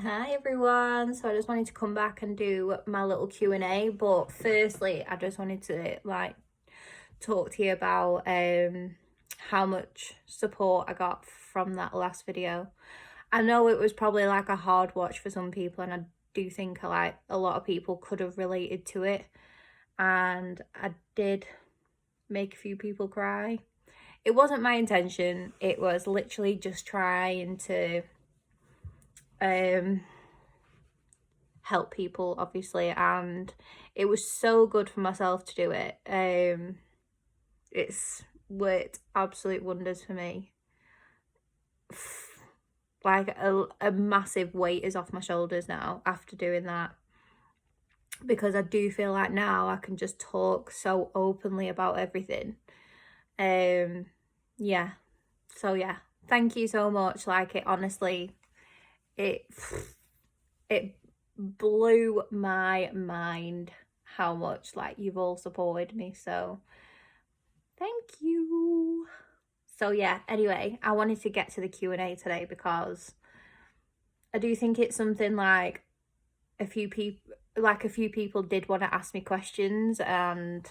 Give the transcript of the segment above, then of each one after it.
Hi everyone, so I just wanted to come back and do my little Q&A, but firstly I just wanted to talk to you about how much support I got from that last video. I know it was probably like a hard watch for some people, and I do think like a lot of people could have related to it, and I did make a few people cry. It wasn't my intention, it was literally just trying to help people, obviously, and it was so good for myself to do it. It's worked absolute wonders for me. Like a massive weight is off my shoulders now after doing that, because I do feel like now I can just talk so openly about everything. Yeah, so yeah, thank you so much. Like, it honestly, it it blew my mind how much like you've all supported me, so thank you. So yeah, anyway, I wanted to get to the Q&A today because I do think it's something like a few people did want to ask me questions, and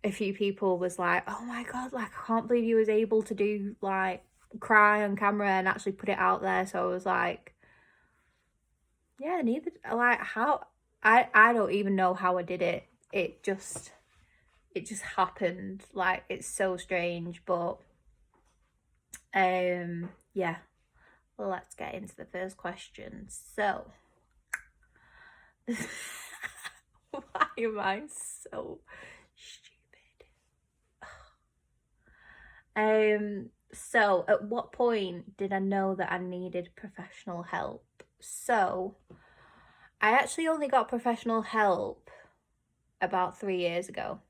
a few people was like, oh my god, like I can't believe you was able to do like cry on camera and actually put it out there. So I was like, yeah, neither, like, how, I don't even know how I did it. It just happened. Like, it's so strange, but yeah, well, let's get into the first question. So why am I so stupid? So at what point did I know that I needed professional help? So I actually only got professional help about 3 years ago.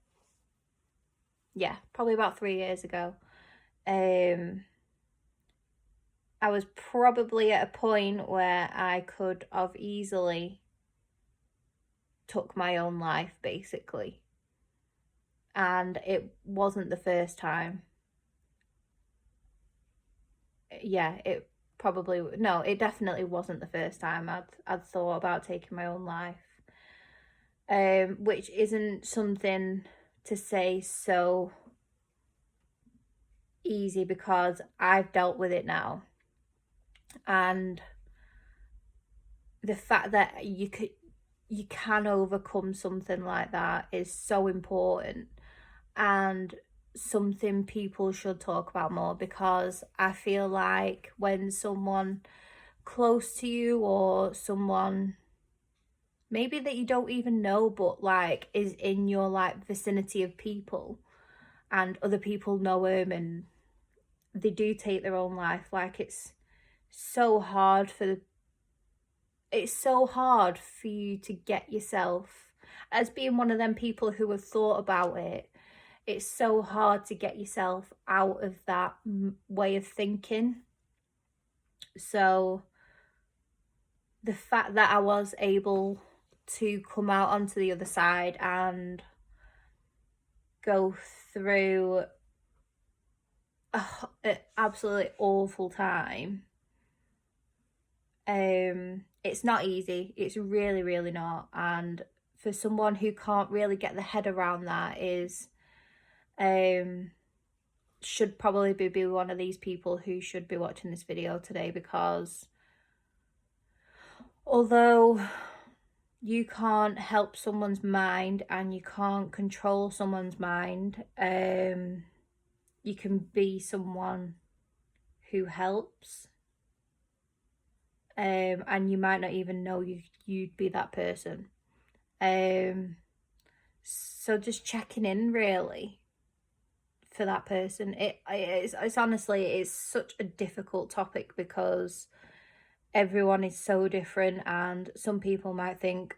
Yeah, probably about 3 years ago. I was probably at a point where I could have easily took my own life, basically. And it wasn't the first time. Yeah, it probably, no, it definitely wasn't the first time I'd thought about taking my own life. Which isn't something to say so easy, because I've dealt with it now. And the fact that you can overcome something like that is so important, and something people should talk about more, because I feel like when someone close to you, or someone maybe that you don't even know but like is in your like vicinity of people, and other people know them and they do take their own life, like so hard for it's so hard for you to get yourself, as being one of them people who have thought about it, it's so hard to get yourself out of that way of thinking. So the fact that I was able to come out onto the other side and go through an absolutely awful time, it's not easy. It's really, really not. And for someone who can't really get the head around that, is should probably be one of these people who should be watching this video today, because although you can't help someone's mind and you can't control someone's mind, you can be someone who helps, and you might not even know you'd be that person. So just checking in really for that person. It's honestly, it's such a difficult topic, because everyone is so different, and some people might think,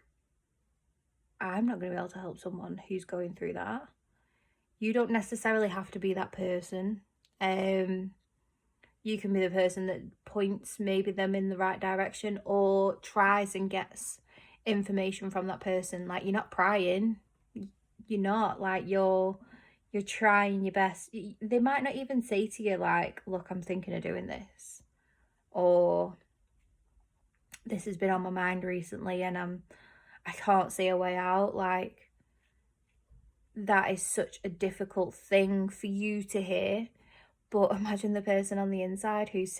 I'm not going to be able to help someone who's going through that. You don't necessarily have to be that person. You can be the person that points maybe them in the right direction, or tries and gets information from that person. Like, you're not prying, you're not, like, you're trying your best. They might not even say to you like, look, I'm thinking of doing this, or this has been on my mind recently, and I can't see a way out. Like, that is such a difficult thing for you to hear. But imagine the person on the inside who's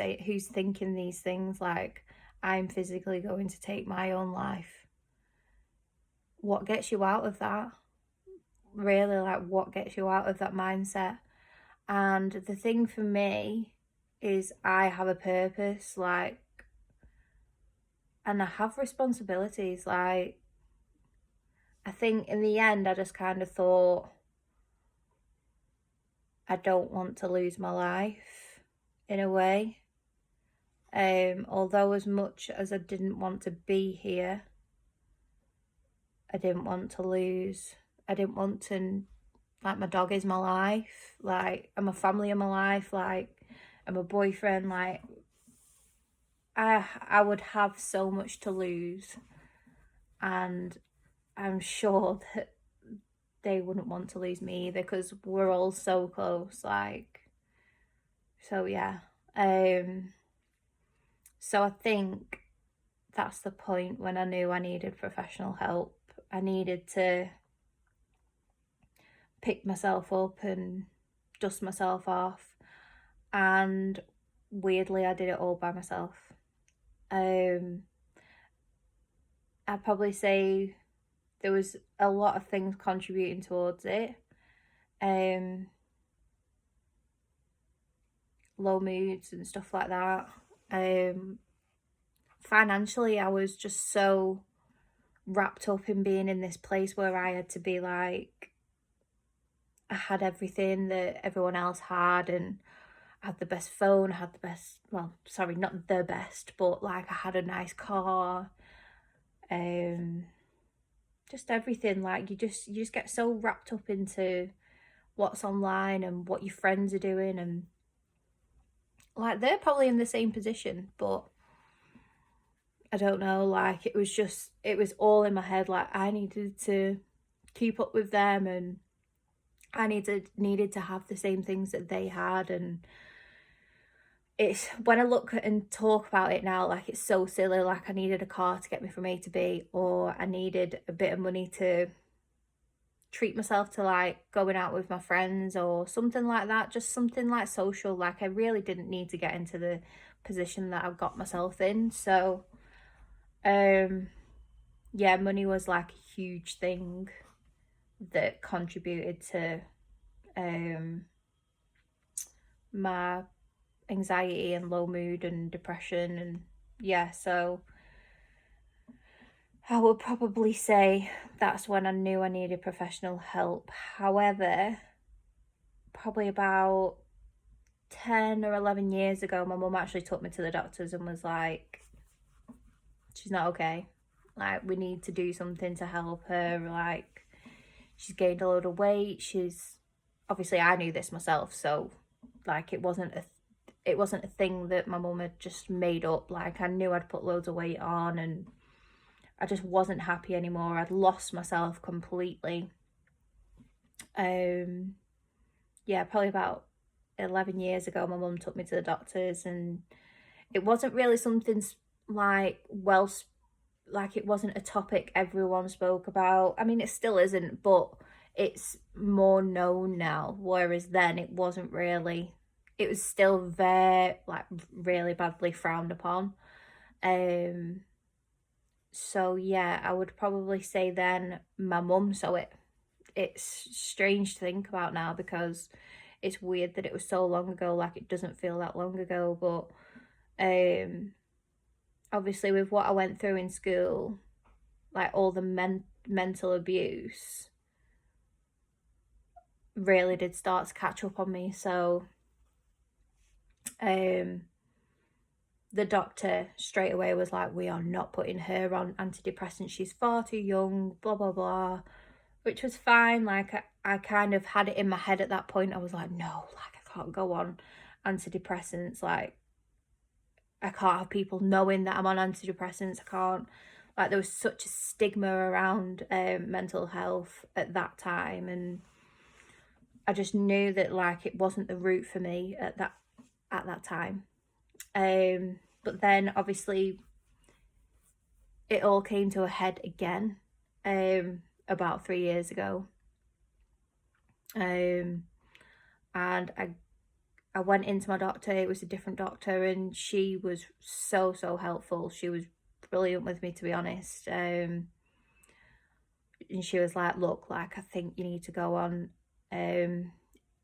thinking these things like, I'm physically going to take my own life. What gets you out of that? Really, like, what gets you out of that mindset? And the thing for me is I have a purpose, like, and I have responsibilities. Like, I think in the end, I just kind of thought, I don't want to lose my life in a way. Although as much as I didn't want to be here, I didn't want to lose. I didn't want to, like, my dog is my life. Like, I'm a family in my life. Like, I'm a boyfriend. Like, I would have so much to lose, and I'm sure that they wouldn't want to lose me either, because we're all so close. Like, so yeah. So I think that's the point when I knew I needed professional help. I needed to pick myself up and dust myself off, and weirdly I did it all by myself. I'd probably say there was a lot of things contributing towards it. Low moods and stuff like that. Financially, I was just so wrapped up in being in this place where I had to be like, I had everything that everyone else had, and I had the best phone, I had the best, well, sorry, not the best, but like I had a nice car, just everything. Like, you just get so wrapped up into what's online and what your friends are doing, and like, they're probably in the same position, but I don't know, like, it was all in my head. Like, I needed to keep up with them, and I needed to have the same things that they had. And it's, when I look and talk about it now, like, it's so silly. Like, I needed a car to get me from A to B, or I needed a bit of money to treat myself to, like, going out with my friends or something like that, just something like social. Like, I really didn't need to get into the position that I've got myself in. So yeah, money was like a huge thing that contributed to my anxiety and low mood and depression. And yeah, so I would probably say that's when I knew I needed professional help. However, probably about 10 or 11 years ago, my mum actually took me to the doctors and was like, she's not okay. Like, we need to do something to help her. Like, she's gained a load of weight. She's, obviously, I knew this myself, so like, it wasn't a thing that my mum had just made up. Like, I knew I'd put loads of weight on, and I just wasn't happy anymore. I'd lost myself completely. Yeah, probably about 11 years ago, my mum took me to the doctors, and it wasn't really something like, well, like, it wasn't a topic everyone spoke about. I mean, it still isn't, but it's more known now, whereas then it wasn't really. It was still very, like, really badly frowned upon. So yeah, I would probably say then my mum saw it. It's strange to think about now, because it's weird that it was so long ago. Like, it doesn't feel that long ago, but obviously, with what I went through in school, like, all the mental abuse really did start to catch up on me. So the doctor straight away was like, we are not putting her on antidepressants, she's far too young, blah blah blah, which was fine. Like, I kind of had it in my head at that point. I was like, no, like, I can't go on antidepressants. Like, I can't have people knowing that I'm on antidepressants. I can't, like, there was such a stigma around mental health at that time, and I just knew that, like, it wasn't the route for me at that time. But then obviously it all came to a head again about 3 years ago. And I went into my doctor. It was a different doctor, and she was so helpful. She was brilliant with me, to be honest. And she was like, look, like, I think you need to go on.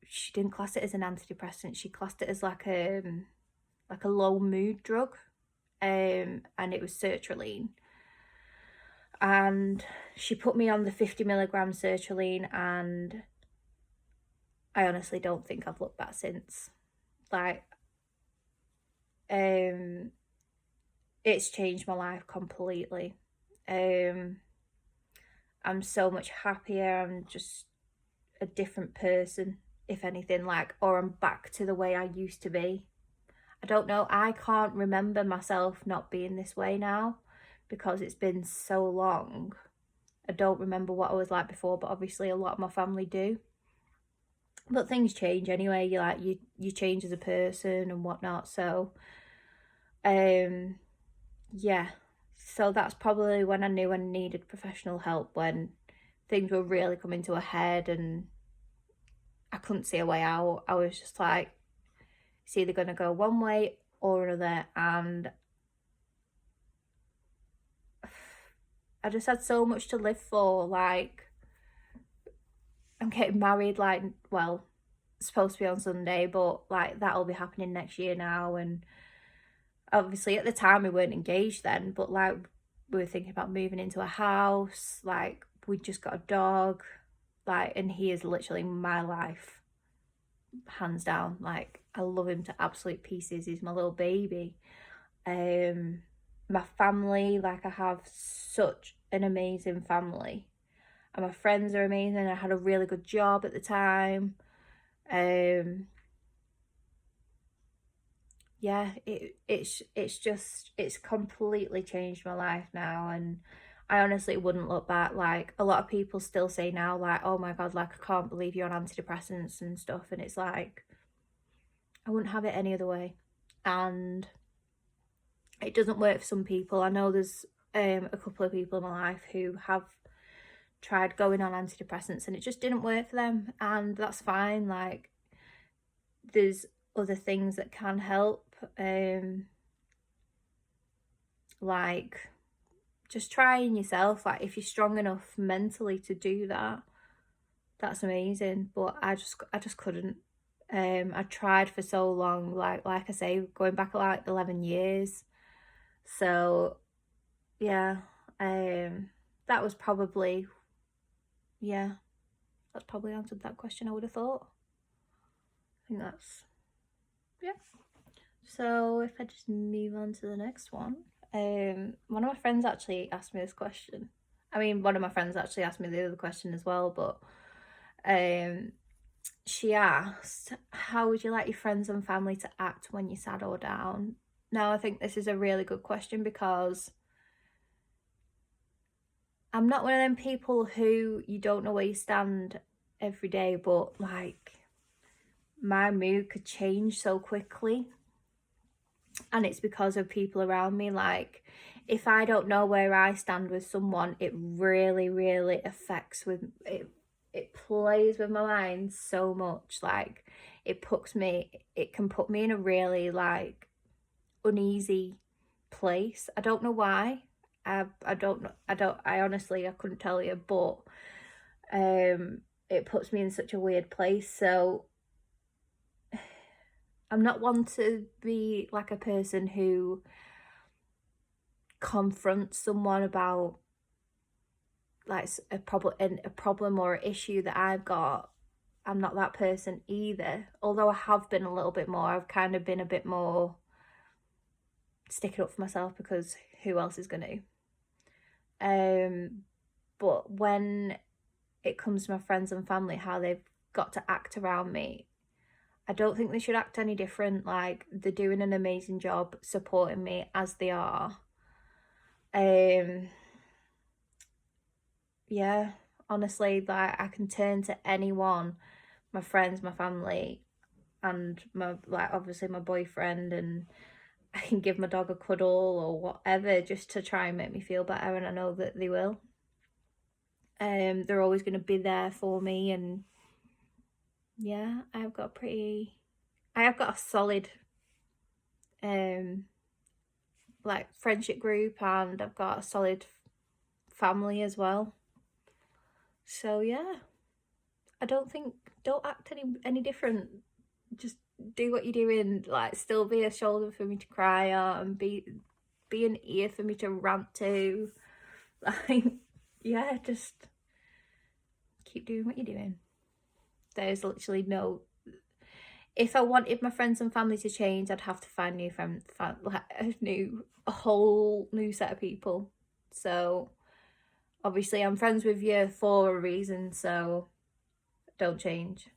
She didn't class it as an antidepressant. She classed it as like a low mood drug. And it was sertraline. And she put me on the 50 milligram sertraline, and I honestly don't think I've looked back since. Like, it's changed my life completely. I'm so much happier. I'm just a different person, if anything, like, or I'm back to the way I used to be. I don't know, I can't remember myself not being this way now because it's been so long. I don't remember what I was like before, but obviously a lot of my family do. But things change anyway. You change as a person and whatnot. So, yeah. So that's probably when I knew I needed professional help, when things were really coming to a head and I couldn't see a way out. I was just like, it's either going to go one way or another. And I just had so much to live for. Like, I'm getting married, like, well, it's supposed to be on Sunday, but like that'll be happening next year now. And obviously at the time we weren't engaged then, but like we were thinking about moving into a house. Like, we just got a dog, like, and he is literally my life, hands down. Like, I love him to absolute pieces. He's my little baby. My family, like, I have such an amazing family, and my friends are amazing. I had a really good job at the time. Yeah, it's completely changed my life now, and I honestly wouldn't look back. Like, a lot of people still say now, like, oh my god, like, I can't believe you're on antidepressants and stuff, and it's like, I wouldn't have it any other way. And it doesn't work for some people. I know there's a couple of people in my life who have tried going on antidepressants and it just didn't work for them, and that's fine. Like, there's other things that can help, like just trying yourself. Like, if you're strong enough mentally to do that, that's amazing. But I just couldn't. I tried for so long, like I say, going back like 11 years. So yeah, that was probably, yeah, that's probably answered that question, I would have thought. I think that's, yeah. So if I just move on to the next one, one of my friends actually asked me this question. I mean, one of my friends actually asked me the other question as well, but she asked, how would you like your friends and family to act when you're sad or down? Now, I think this is a really good question because I'm not one of them people who you don't know where you stand every day, but like, my mood could change so quickly, and it's because of people around me. Like, if I don't know where I stand with someone, it really affects with it. It plays with my mind so much. Like, it can put me in a really like uneasy place. I don't know why. I honestly, I couldn't tell you, but it puts me in such a weird place. So I'm not one to be like a person who confronts someone about like a problem or an issue that I've got. I'm not that person either. Although I have been a little bit more. I've kind of been a bit more sticking up for myself, because who else is going to? But when it comes to my friends and family, how they've got to act around me, I don't think they should act any different. Like, they're doing an amazing job supporting me as they are. Yeah, honestly, like, I can turn to anyone, my friends, my family, and my, like, obviously my boyfriend, and I can give my dog a cuddle or whatever, just to try and make me feel better, and I know that they will. They're always going to be there for me, and yeah, I have got a solid like friendship group, and I've got a solid family as well. So yeah, don't act any different. Just do what you're doing. Like, still be a shoulder for me to cry on, and be an ear for me to rant to. Like, yeah, just keep doing what you're doing. There's literally no. If I wanted my friends and family to change, I'd have to find new like a whole new set of people. So obviously I'm friends with you for a reason, so don't change.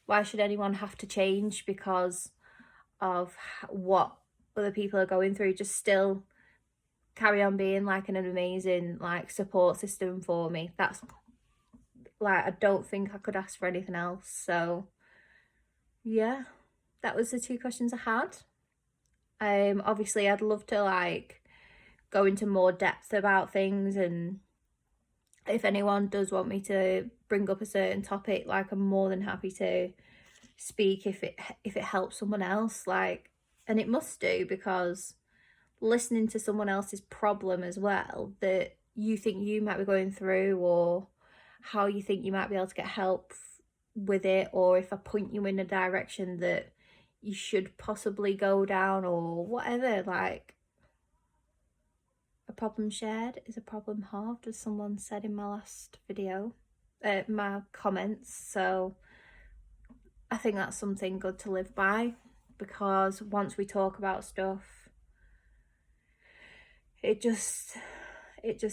Why should anyone have to change because of what other people are going through? Just still carry on being like an amazing like support system for me. That's like, I don't think I could ask for anything else. So yeah, that was the 2 questions I had. Obviously I'd love to like go into more depth about things, and if anyone does want me to bring up a certain topic, like, I'm more than happy to speak if it helps someone else, like, and it must do, because listening to someone else's problem as well that you think you might be going through, or how you think you might be able to get help with it, or if I point you in a direction that you should possibly go down, or whatever, like, a problem shared is a problem halved, as someone said in my last video, my comments. So I think that's something good to live by, because once we talk about stuff, it just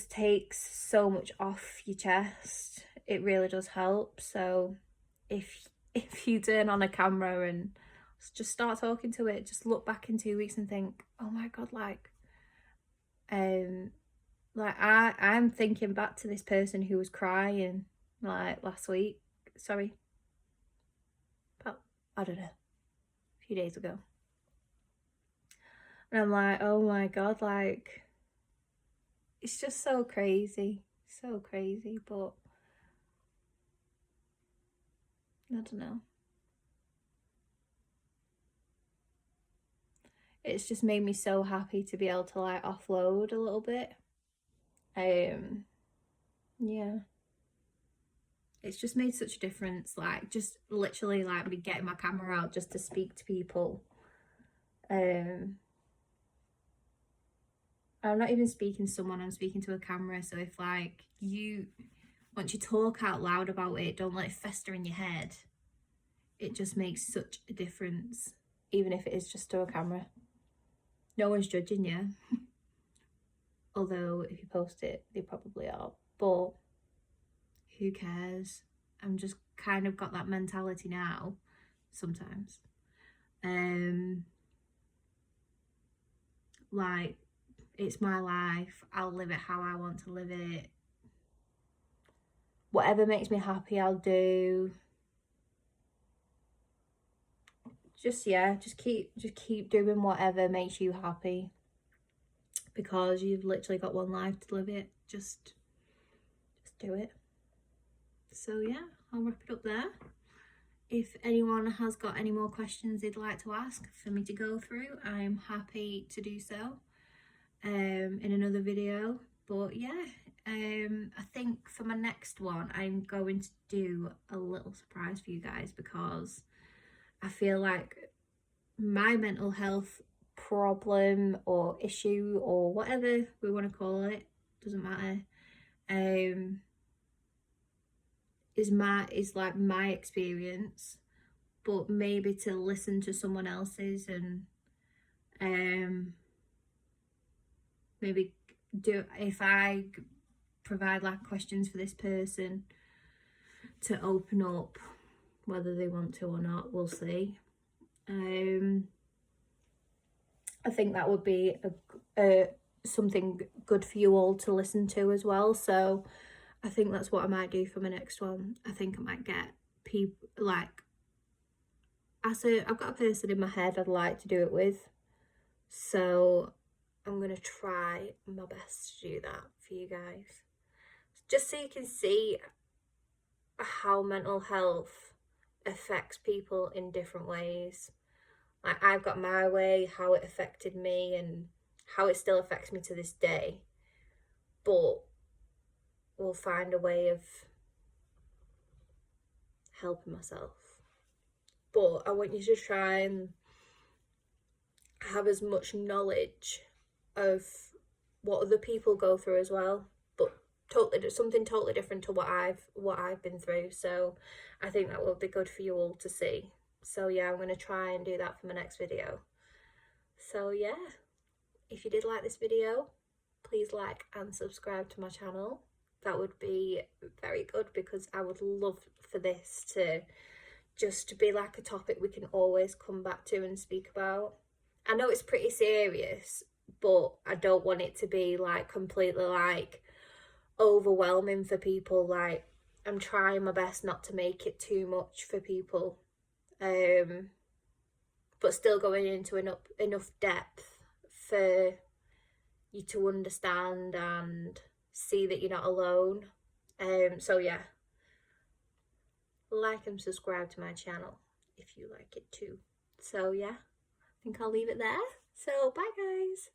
takes so much off your chest. It really does help. So if you turn on a camera and just start talking to it, just look back in 2 weeks and think, oh my god, like I'm thinking back to this person who was crying like last week, sorry, about, I don't know, a few days ago, and I'm like, oh my god, like, it's just so crazy, but I don't know. It's just made me so happy to be able to like offload a little bit. Yeah. It's just made such a difference, like, just literally like me getting my camera out just to speak to people. I'm not even speaking to someone, I'm speaking to a camera. So if like once you talk out loud about it, don't let it fester in your head. It just makes such a difference, even if it is just to a camera. No one's judging you. Although if you post it, they probably are. But who cares? I'm just kind of got that mentality now, sometimes. Like, it's my life, I'll live it how I want to live it. Whatever makes me happy, I'll do. Just keep doing whatever makes you happy, because you've literally got one life to live it. Just do it. So yeah, I'll wrap it up there. If anyone has got any more questions they'd like to ask for me to go through, I'm happy to do so in another video. But yeah, I think for my next one, I'm going to do a little surprise for you guys, because I feel like my mental health problem or issue, or whatever we want to call it, doesn't matter, is like my experience, but maybe to listen to someone else's, and maybe if I provide like questions for this person to open up, whether they want to or not, we'll see. I think that would be something good for you all to listen to as well. So I think that's what I might do for my next one. I think I might get people, like, I've got a person in my head I'd like to do it with. So I'm going to try my best to do that for you guys. Just so you can see how mental health affects people in different ways. Like, I've got my way, how it affected me, and how it still affects me to this day. But we'll find a way of helping myself. But I want you to try and have as much knowledge of what other people go through as well, but something totally different to what I've been through. So I think that will be good for you all to see. So yeah, I'm going to try and do that for my next video. So yeah, if you did like this video, please like and subscribe to my channel. That would be very good, because I would love for this to just be like a topic we can always come back to and speak about. I know it's pretty serious, but I don't want it to be like completely like overwhelming for people. Like, I'm trying my best not to make it too much for people, but still going into enough depth for you to understand and see that you're not alone. So yeah, like and subscribe to my channel if you like it too. So yeah, I think I'll leave it there. So bye guys.